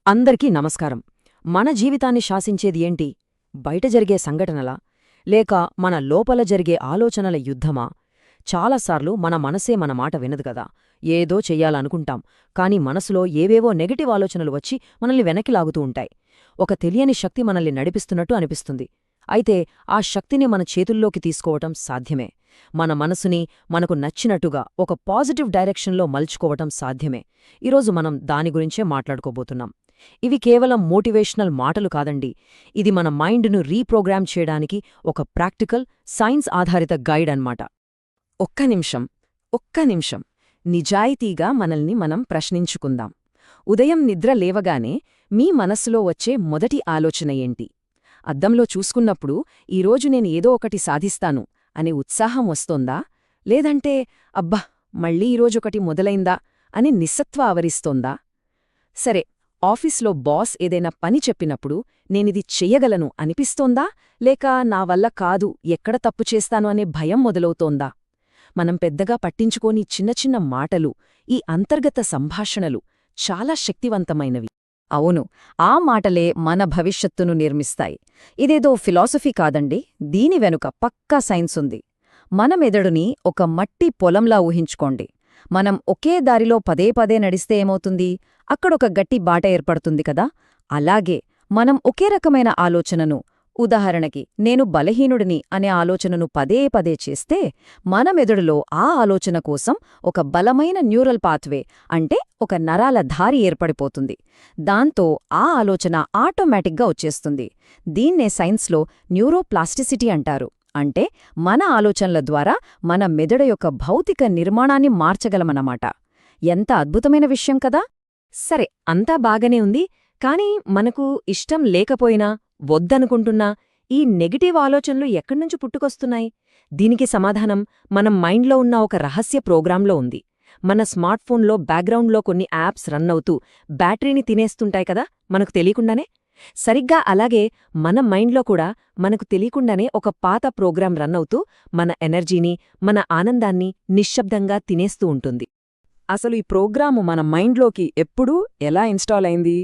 అందరికీ నమస్కారం. మన జీవితాన్ని శాసించేది ఏంటి? బయట జరిగే సంఘటనలా? లేక మన లోపల జరిగే ఆలోచనల యుద్ధమా? చాలాసార్లు మన మనసే మన మాట వినదు గదా. ఏదో చెయ్యాలనుకుంటాం, కాని మనసులో ఏవేవో నెగటివ్ ఆలోచనలు వచ్చి మనల్ని వెనక్కి లాగుతూ ఉంటాయి. ఒక తెలియని శక్తి మనల్ని నడిపిస్తున్నట్టు అనిపిస్తుంది. అయితే ఆ శక్తిని మన చేతుల్లోకి తీసుకోవటం సాధ్యమే. మన మనసుని మనకు నచ్చినట్టుగా ఒక పాజిటివ్ డైరెక్షన్లో మలుచుకోవటం సాధ్యమే. ఈరోజు మనం దాని గురించే మాట్లాడుకోబోతున్నాం. ఇవి కేవలం మోటివేషనల్ మాటలు కాదండి. ఇది మన మైండ్ను రీప్రోగ్రామ్ చేయడానికి ఒక ప్రాక్టికల్, సైన్స్ ఆధారిత గైడ్ అన్నమాట. ఒక్క నిమిషం నిజాయితీగా మనల్ని మనం ప్రశ్నించుకుందాం. ఉదయం నిద్ర లేవగానే మీ మనస్సులో వచ్చే మొదటి ఆలోచన ఏంటి? అద్దంలో చూసుకున్నప్పుడు ఈరోజు నేను ఏదో ఒకటి సాధిస్తాను అనే ఉత్సాహం వస్తోందా? లేదంటే అబ్బా మళ్ళీ ఈరోజొకటి మొదలైందా అని నిస్సత్వ ఆవరిస్తోందా? సరే, ఆఫీస్లో బాస్ ఏదైనా పని చెప్పినప్పుడు నేనిది చెయ్యగలను అనిపిస్తోందా? లేక నా వల్ల కాదు, ఎక్కడ తప్పు చేస్తాను అనే భయం మొదలవుతోందా? మనం పెద్దగా పట్టించుకోని చిన్న చిన్న మాటలు, ఈ అంతర్గత సంభాషణలు చాలా శక్తివంతమైనవి. అవును, ఆ మాటలే మన భవిష్యత్తును నిర్మిస్తాయి. ఇదేదో ఫిలాసఫీ కాదండి, దీని వెనుక పక్కా సైన్సుంది. మన మెదడుని ఒక మట్టి పొలంలా ఊహించుకోండి. మనం ఒకే దారిలో పదే పదే నడిస్తే ఏమవుతుంది? అక్కడొక గట్టి బాట ఏర్పడుతుంది కదా. అలాగే మనం ఒకే రకమైన ఆలోచనను, ఉదాహరణకి నేను బలహీనుడిని అనే ఆలోచనను పదే పదే చేస్తే మన మెదడులో ఆ ఆలోచన కోసం ఒక బలమైన న్యూరల్ పాత్వే, అంటే ఒక నరాల దారి ఏర్పడిపోతుంది. దాంతో ఆ ఆలోచన ఆటోమేటిక్గా వచ్చేస్తుంది. దీన్నే సైన్స్లో న్యూరోప్లాస్టిసిటీ అంటారు. అంటే మన ఆలోచనల ద్వారా మన మెదడు యొక్క భౌతిక నిర్మాణాన్ని మార్చగలమన్నమాట. ఎంత అద్భుతమైన విషయం కదా. సరే, అంతా బాగానే ఉంది. కాని మనకు ఇష్టం లేకపోయినా, వద్దనుకుంటున్నా ఈ నెగటివ్ ఆలోచనలు ఎక్కడ్నుంచి పుట్టుకొస్తున్నాయి? దీనికి సమాధానం మనం మైండ్లో ఉన్న ఒక రహస్య ప్రోగ్రాంలో ఉంది. మన స్మార్ట్ఫోన్లో బ్యాక్గ్రౌండ్లో కొన్ని యాప్స్ రన్ అవుతూ బ్యాటరీని తినేస్తుంటాయి కదా, మనకు తెలియకుండానే. సరిగ్గా అలాగే మన మైండ్లో కూడా మనకు తెలియకుండానే ఒక పాత ప్రోగ్రాం రన్ అవుతూ మన ఎనర్జీని, మన ఆనందాన్ని నిశ్శబ్దంగా తినేస్తూ ఉంటుంది. అసలు ఈ ప్రోగ్రాము మన మైండ్లోకి ఎప్పుడు, ఎలా ఇన్స్టాల్ అయింది?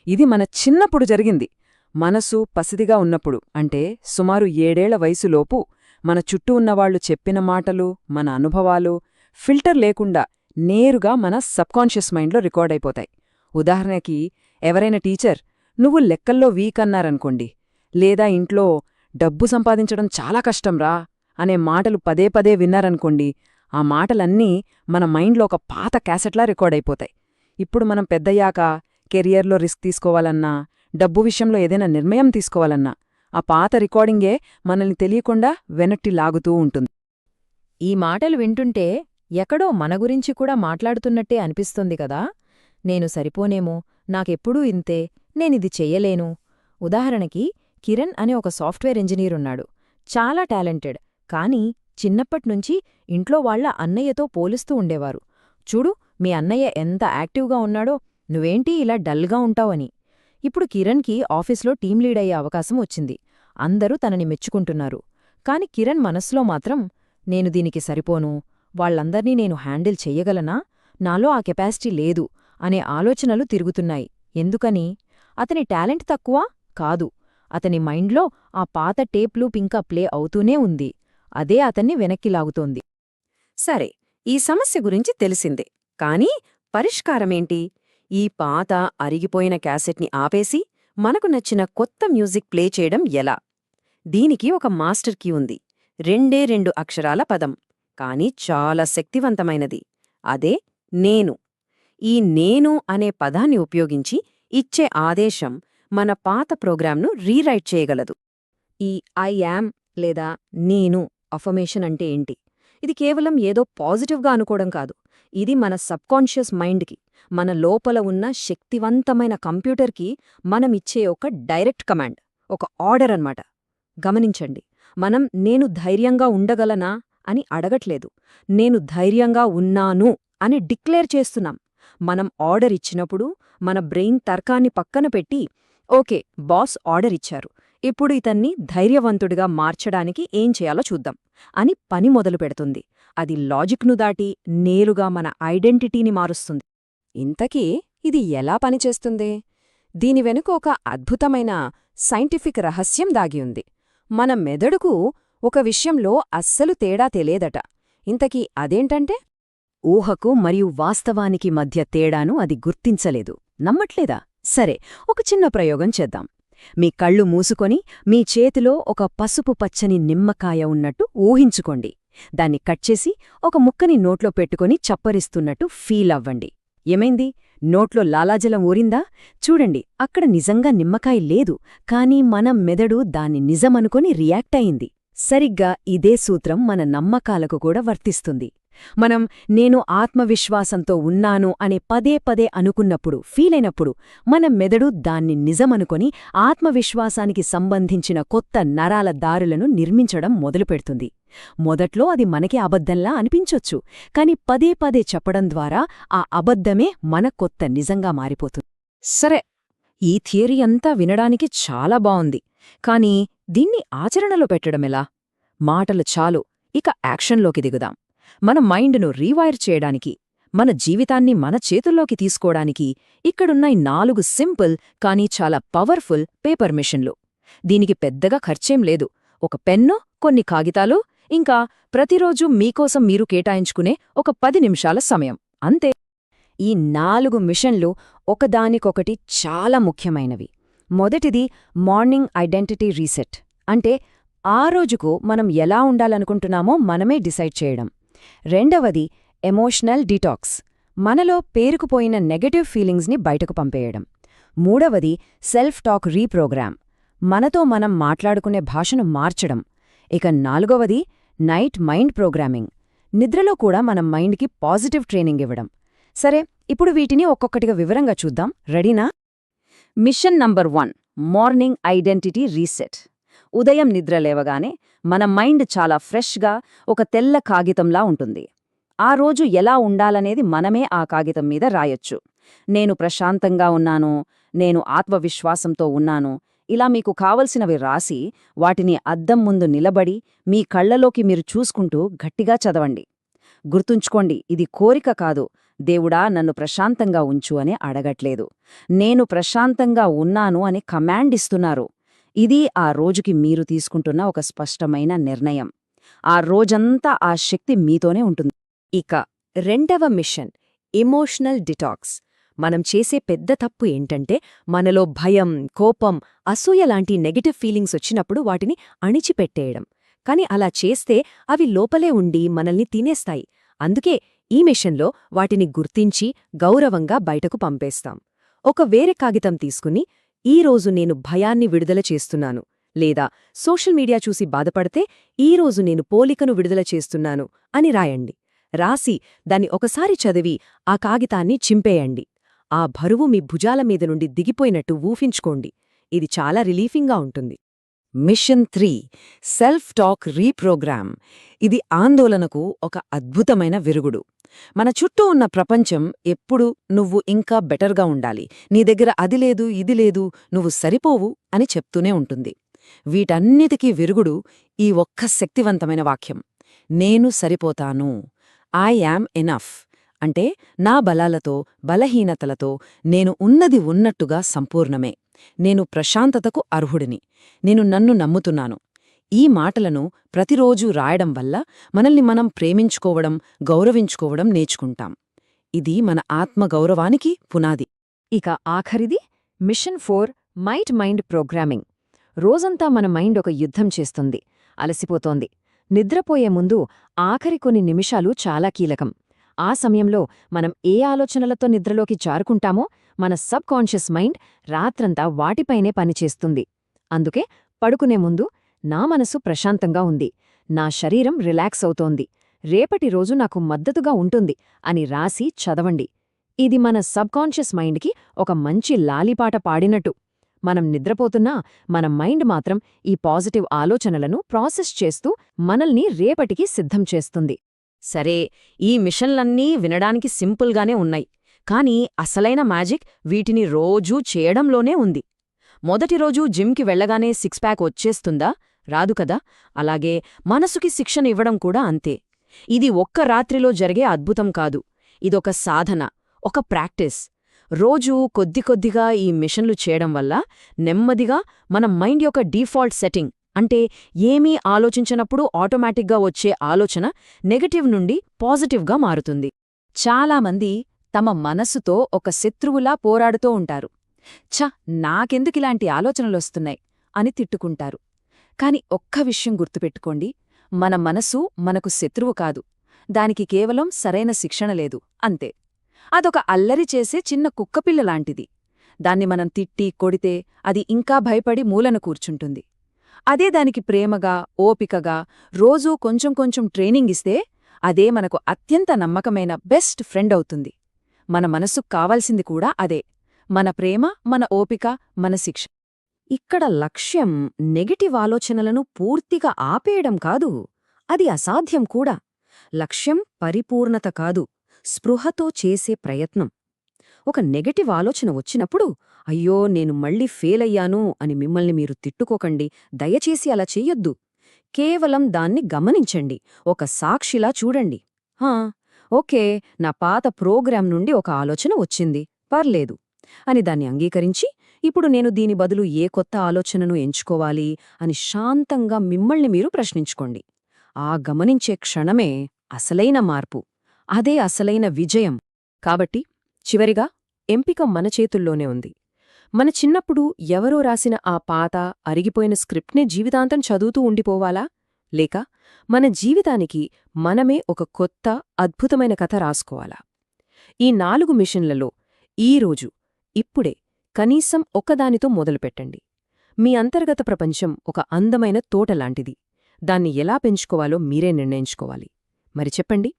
ఇది మన చిన్నప్పుడు జరిగింది. మనసు పసిదిగా ఉన్నప్పుడు, అంటే సుమారు 7 ఏళ్ల వయసులోపు మన చుట్టూ ఉన్నవాళ్లు చెప్పిన మాటలు, మన అనుభవాలు ఫిల్టర్ లేకుండా నేరుగా మన సబ్కాన్షియస్ మైండ్లో రికార్డైపోతాయి. ఉదాహరణకి, ఎవరైనా టీచర్ నువ్వు లెక్కల్లో వీక్ అన్నారనుకోండి, లేదా ఇంట్లో డబ్బు సంపాదించడం చాలా కష్టంరా అనే మాటలు పదే పదే విన్నారనుకోండి, ఆ మాటలన్నీ మన మైండ్లో ఒక పాత క్యాసెట్లా రికార్డైపోతాయి. ఇప్పుడు మనం పెద్దయ్యాక కెరియర్లో రిస్క్ తీసుకోవాలన్నా, డబ్బు విషయంలో ఏదైనా నిర్ణయం తీసుకోవాలన్నా ఆ పాత రికార్డింగే మనల్ని తెలియకుండా వెనట్టి లాగుతూ ఉంటుంది. ఈ మాటలు వింటుంటే ఎక్కడో మన గురించి కూడా మాట్లాడుతున్నట్టే అనిపిస్తుంది కదా. నేను సరిపోనేమో, నాకెప్పుడూ ఇంతే, నేనిది చెయ్యలేను. ఉదాహరణకి, కిరణ్ అనే ఒక సాఫ్ట్వేర్ ఇంజనీరున్నాడు. చాలా టాలెంటెడ్. కానీ చిన్నప్పట్నుంచి ఇంట్లో వాళ్ల అన్నయ్యతో పోలుస్తూ ఉండేవారు. చూడు, మీ అన్నయ్య ఎంత యాక్టివ్గా ఉన్నాడో, నువ్వేంటి ఇలా డల్గా ఉంటావని. ఇప్పుడు కిరణ్కి ఆఫీస్లో టీం లీడ్ అయ్యే అవకాశం వచ్చింది. అందరూ తనని మెచ్చుకుంటున్నారు. కాని కిరణ్ మనస్సులో మాత్రం, నేను దీనికి సరిపోను, వాళ్లందర్నీ నేను హ్యాండిల్ చెయ్యగలనా, నాలో ఆ కెపాసిటీ లేదు అనే ఆలోచనలు తిరుగుతున్నాయి. ఎందుకని? అతని టాలెంట్ తక్కువా? కాదు. అతని మైండ్లో ఆ పాత టేప్ లూప్ ఇంకా ప్లే అవుతూనే ఉంది. అదే అతన్ని వెనక్కి లాగుతోంది. సరే, ఈ సమస్య గురించి తెలిసిందే. కానీ పరిష్కారమేంటి? ఈ పాత అరిగిపోయిన క్యాసెట్ని ఆపేసి మనకు నచ్చిన కొత్త మ్యూజిక్ ప్లే చేయడం ఎలా? దీనికి ఒక మాస్టర్ కీ ఉంది. 2 అక్షరాల పదం, కాని చాలా శక్తివంతమైనది. అదే నేను. ఈ నేను అనే పదాన్ని ఉపయోగించి ఇచ్చే ఆదేశం మన పాత ప్రోగ్రాంను రీరైట్ చేయగలదు. ఈ ఐ యామ్ లేదా నేను అఫర్మేషన్ అంటే ఏంటి? ఇది కేవలం ఏదో పాజిటివ్గా అనుకోవడం కాదు. ఇది మన సబ్కాన్షియస్ మైండ్కి, మన లోపల ఉన్న శక్తివంతమైన కంప్యూటర్కి మనమిచ్చే ఒక డైరెక్ట్ కమాండ్, ఒక ఆర్డర్ అన్నమాట. గమనించండి, మనం నేను ధైర్యంగా ఉండగలనా అని అడగట్లేదు, నేను ధైర్యంగా ఉన్నాను అని డిక్లేర్ చేస్తున్నాం. మనం ఆర్డర్ ఇచ్చినప్పుడు మన బ్రెయిన్ తర్కాన్ని పక్కన పెట్టి, ఓకే, బాస్ ఆర్డర్ ఇచ్చారు, ఇప్పుడు ఇతన్ని ధైర్యవంతుడిగా మార్చడానికి ఏం చేయాలో చూద్దాం అని పని మొదలు పెడుతుంది. అది లాజిక్ను దాటి నేరుగా మన ఐడెంటిటీని మారుస్తుంది. ఇంతకీ ఇది ఎలా పనిచేస్తుంది? దీని వెనుక ఒక అద్భుతమైన సైంటిఫిక్ రహస్యం దాగి ఉంది. మన మెదడుకు ఒక విషయంలో అస్సలు తేడా తెలియదట. ఇంతకీ అదేంటంటే ఊహకు మరియు వాస్తవానికి మధ్య తేడాను అది గుర్తించలేదు. నమ్మట్లేదా? సరే, ఒక చిన్న ప్రయోగం చేద్దాం. మీ కళ్ళు మూసుకొని మీ చేతిలో ఒక పసుపు పచ్చని నిమ్మకాయ ఉన్నట్టు ఊహించుకోండి. దాన్ని కట్ చేసి ఒక ముక్కని నోట్లో పెట్టుకొని చప్పరిస్తున్నట్టు ఫీల్ అవ్వండి. ఏమైంది? నోట్లో లాలాజలం ఊరిందా? చూడండి, అక్కడ నిజంగా నిమ్మకాయ లేదు, కానీ మన మెదడు దాన్ని నిజమనుకొని రియాక్ట్ అయింది. సరిగ్గా ఇదే సూత్రం మన నమ్మకాలకు కూడా వర్తిస్తుంది. మనం నేను ఆత్మవిశ్వాసంతో ఉన్నాను అనే పదే పదే అనుకున్నప్పుడు, ఫీలైనప్పుడు మన మెదడు దాన్ని నిజమనుకొని ఆత్మవిశ్వాసానికి సంబంధించిన కొత్త నరాల దారులను నిర్మించడం మొదలుపెడుతుంది. మొదట్లో అది మనకి అబద్ధంలా అనిపించొచ్చు, కాని పదే పదే చెప్పడం ద్వారా ఆ అబద్ధమే మన కొత్త నిజంగా మారిపోతుంది. సరే, ఈ థియరీ అంతా వినడానికి చాలా బావుంది. కానీ దీన్ని ఆచరణలో పెట్టడమెలా? మాటలు చాలు, ఇక యాక్షన్లోకి దిగుదాం. మన మైండ్ను రీవైర్ చేయడానికి, మన జీవితాన్ని మన చేతుల్లోకి తీసుకోవడానికి ఇక్కడున్న 4 సింపుల్ కానీ చాలా పవర్ఫుల్ పేపర్ మిషన్లు. దీనికి పెద్దగా ఖర్చేం లేదు. ఒక పెన్ను, కొన్ని కాగితాలు, ఇంకా ప్రతిరోజు మీకోసం మీరు కేటాయించుకునే ఒక 10 నిమిషాల సమయం, అంతే. ఈ 4 మిషన్లు ఒకదానికొకటి చాలా ముఖ్యమైనవి. మొదటిది మార్నింగ్ ఐడెంటిటీ రీసెట్, అంటే ఆ రోజుకు మనం ఎలా ఉండాలనుకుంటున్నామో మనమే డిసైడ్ చేయడం. రెండవది ఎమోషనల్ డిటాక్స్, మనలో పేరుకుపోయిన నెగటివ్ ఫీలింగ్స్ని బయటకు పంపేయడం. మూడవది సెల్ఫ్ టాక్ రీప్రోగ్రామ్, మనతో మనం మాట్లాడుకునే భాషను మార్చడం. ఇక నాలుగవది నైట్ మైండ్ ప్రోగ్రామింగ్, నిద్రలో కూడా మన మైండ్కి పాజిటివ్ ట్రైనింగ్ ఇవ్వడం. సరే, ఇప్పుడు వీటిని ఒక్కొక్కటిగా వివరంగా చూద్దాం. రెడీనా? Mission number 1, morning identity reset. ఉదయం నిద్ర లేవగానే మన మైండ్ చాలా ఫ్రెష్గా ఒక తెల్ల కాగితంలా ఉంటుంది. ఆ రోజు ఎలా ఉండాలనేది మనమే ఆ కాగితం మీద రాయొచ్చు. నేను ప్రశాంతంగా ఉన్నాను, నేను ఆత్మవిశ్వాసంతో ఉన్నాను, ఇలా మీకు కావలసినవి రాసి వాటిని అద్దం ముందు నిలబడి మీ కళ్లలోకి మీరు చూసుకుంటూ గట్టిగా చదవండి. గుర్తుంచుకోండి, ఇది కోరిక కాదు. దేవుడా నన్ను ప్రశాంతంగా ఉంచు అని అడగట్లేదు. నేను ప్రశాంతంగా ఉన్నాను అని కమాండ్ ఇస్తున్నారు. ఇది ఆ రోజుకి మీరు తీసుకుంటున్న ఒక స్పష్టమైన నిర్ణయం. ఆ రోజంతా ఆ శక్తి మీతోనే ఉంటుంది. ఇక రెండవ మిషన్ ఎమోషనల్ డిటాక్స్. మనం చేసే పెద్ద తప్పు ఏంటంటే మనలో భయం, కోపం, అసూయ లాంటి నెగటివ్ ఫీలింగ్స్ వచ్చినప్పుడు వాటిని అణిచిపెట్టేయడం. కాని అలా చేస్తే అవి లోపలే ఉండి మనల్ని తినేస్తాయి. అందుకే ఈ మిషన్లో వాటిని గుర్తించి గౌరవంగా బయటకు పంపేస్తాం. ఒక వేరే కాగితం తీసుకుని ఈరోజు నేను భయాన్ని విడుదల చేస్తున్నాను, లేదా సోషల్ మీడియా చూసి బాధపడితే ఈరోజు నేను పోలికను విడుదల చేస్తున్నాను అని రాయండి. రాసి దాన్ని ఒకసారి చదివి ఆ కాగితాన్ని చింపేయండి. ఆ బరువు మీ భుజాల మీద నుండి దిగిపోయినట్టు ఊహించుకోండి. ఇది చాలా రిలీఫింగ్గా ఉంటుంది. Mission 3, self talk reprogram. ఇది ఆందోళనకు ఒక అద్భుతమైన విరుగుడు. మన చుట్టూ ఉన్న ప్రపంచం ఎప్పుడు నువ్వు ఇంకా బెటర్గా ఉండాలి, నీ దగ్గర అది లేదు, ఇది లేదు, నువ్వు సరిపోవు అని చెప్తూనే ఉంటుంది. వీటన్నిటికీ విరుగుడు ఈ ఒక్క శక్తివంతమైన వాక్యం, నేను సరిపోతాను. I am enough. అంటే నా బలాలతో, బలహీనతలతో నేను ఉన్నది ఉన్నట్టుగా సంపూర్ణమే. నేను ప్రశాంతతకు అర్హుడిని. నేను నన్ను నమ్ముతున్నాను. ఈ మాటలను ప్రతిరోజూ రాయడం వల్ల మనల్ని మనం ప్రేమించుకోవడం, గౌరవించుకోవడం నేర్చుకుంటాం. ఇది మన ఆత్మగౌరవానికి పునాది. ఇక ఆఖరిది మిషన్ 4, మైండ్ ప్రోగ్రామింగ్. రోజంతా మన మైండ్ ఒక యుద్ధం చేస్తుంది, అలసిపోతోంది. నిద్రపోయే ముందు ఆఖరి కొన్ని నిమిషాలు చాలా కీలకం. ఆ సమయంలో మనం ఏ ఆలోచనలతో నిద్రలోకి జారుకుంటామో మన సబ్ కాన్షియస్ మైండ్ రాత్రంతా వాటిపైనే పనిచేస్తుంది. అందుకే పడుకునే ముందు నా మనసు ప్రశాంతంగా ఉంది, నా శరీరం రిలాక్స్ అవుతోంది, రేపటి రోజు నాకు మద్దతుగా ఉంటుంది అని రాసి చదవండి. ఇది మన సబ్ కాన్షియస్ మైండ్కి ఒక మంచి లాలిపాట పాడినట్టు. మనం నిద్రపోతున్నా మన మైండ్ మాత్రం ఈ పాజిటివ్ ఆలోచనలను ప్రాసెస్ చేస్తూ మనల్ని రేపటికి సిద్ధం చేస్తుంది. సరే, ఈ మిషన్లన్నీ వినడానికి సింపుల్గానే ఉన్నాయి, కానీ అసలైన మ్యాజిక్ వీటిని రోజూ చేయడంలోనే ఉంది. మొదటి రోజు జిమ్కి వెళ్లగానే 6 ప్యాక్ వచ్చేస్తుందా? రాదు కదా. అలాగే మనసుకి శిక్షణ ఇవ్వడం కూడా అంతే. ఇది ఒక్క రాత్రిలో జరిగే అద్భుతం కాదు, ఇదొక సాధన, ఒక ప్రాక్టీస్. రోజూ కొద్ది కొద్దిగా ఈ మిషన్లు చేయడం వల్ల నెమ్మదిగా మన మైండ్ యొక్క డీఫాల్ట్ సెట్టింగ్ అంటే ఏమీ ఆలోచించనప్పుడు ఆటోమేటిక్గా వచ్చే ఆలోచన నెగటివ్ నుండి పాజిటివ్గా మారుతుంది. చాలామంది తమ మనసుతో ఒక శత్రువులా పోరాడుతూ ఉంటారు. నాకెందుకిలాంటి ఆలోచనలొస్తున్నాయి అని తిట్టుకుంటారు. కాని ఒక్క విషయం గుర్తుపెట్టుకోండి, మన మనసు మనకు శత్రువు కాదు. దానికి కేవలం సరైన శిక్షణ లేదు, అంతే. అదొక అల్లరి చేసే చిన్న కుక్కపిల్లలాంటిది. దాన్ని మనం తిట్టి కొడితే అది ఇంకా భయపడి మూలన కూర్చుంటుంది. అదే దానికి ప్రేమగా, ఓపికగా రోజూ కొంచెం కొంచెం ట్రైనింగ్ ఇస్తే అదే మనకు అత్యంత నమ్మకమైన బెస్ట్ ఫ్రెండ్ అవుతుంది. మన మనసుకు కావాల్సింది కూడా అదే, మన ప్రేమ, మన ఓపిక, మన శిక్ష. ఇక్కడ లక్ష్యం నెగటివ్ ఆలోచనలను పూర్తిగా ఆపేయడం కాదు, అది అసాధ్యం కూడా. లక్ష్యం పరిపూర్ణత కాదు, స్పృహతో చేసే ప్రయత్నం. ఒక నెగటివ్ ఆలోచన వచ్చినప్పుడు అయ్యో నేను మళ్ళీ ఫెయిలయ్యాను అని మిమ్మల్ని మీరు తిట్టుకోకండి, దయచేసి అలా చెయ్యొద్దు. కేవలం దాన్ని గమనించండి, ఒక సాక్షిలా చూడండి. ఓకే, నా పాత ప్రోగ్రాం నుండి ఒక ఆలోచన వచ్చింది, పర్లేదు అని దాన్ని అంగీకరించి ఇప్పుడు నేను దీని బదులు ఏ కొత్త ఆలోచనను ఎంచుకోవాలి అని శాంతంగా మిమ్మల్ని మీరు ప్రశ్నించుకోండి. ఆ గమనించే క్షణమే అసలైన మార్పు, అదే అసలైన విజయం. కాబట్టి చివరిగా ఎంపిక మన చేతుల్లోనే ఉంది. మన చిన్నప్పుడు ఎవరో రాసిన ఆ పాత అరిగిపోయిన స్క్రిప్ట్నే జీవితాంతం చదువుతూ ఉండిపోవాలా, లేక మన జీవితానికి మనమే ఒక కొత్త అద్భుతమైన కథ రాసుకోవాలా? ఈ 4 మిషన్లలో ఈరోజు ఇప్పుడే కనీసం ఒక్కదానితో మొదలుపెట్టండి. మీ అంతర్గత ప్రపంచం ఒక అందమైన తోటలాంటిది. దాన్ని ఎలా పెంచుకోవాలో మీరే నిర్ణయించుకోవాలి. మరి చెప్పండి,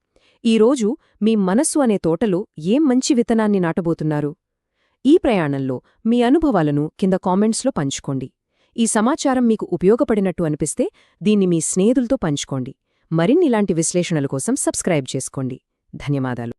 ఈరోజు మీ మనస్సు అనే తోటలో ఏం మంచి విత్తనాన్ని నాటబోతున్నారు? ఈ ప్రయాణంలో మీ అనుభవాలను కింద కామెంట్స్లో పంచుకోండి. ఈ సమాచారం మీకు ఉపయోగపడినట్టు అనిపిస్తే దీన్ని మీ స్నేహితులతో పంచుకోండి. మరిన్నిలాంటి విశ్లేషణల కోసం సబ్స్క్రైబ్ చేసుకోండి. ధన్యవాదాలు.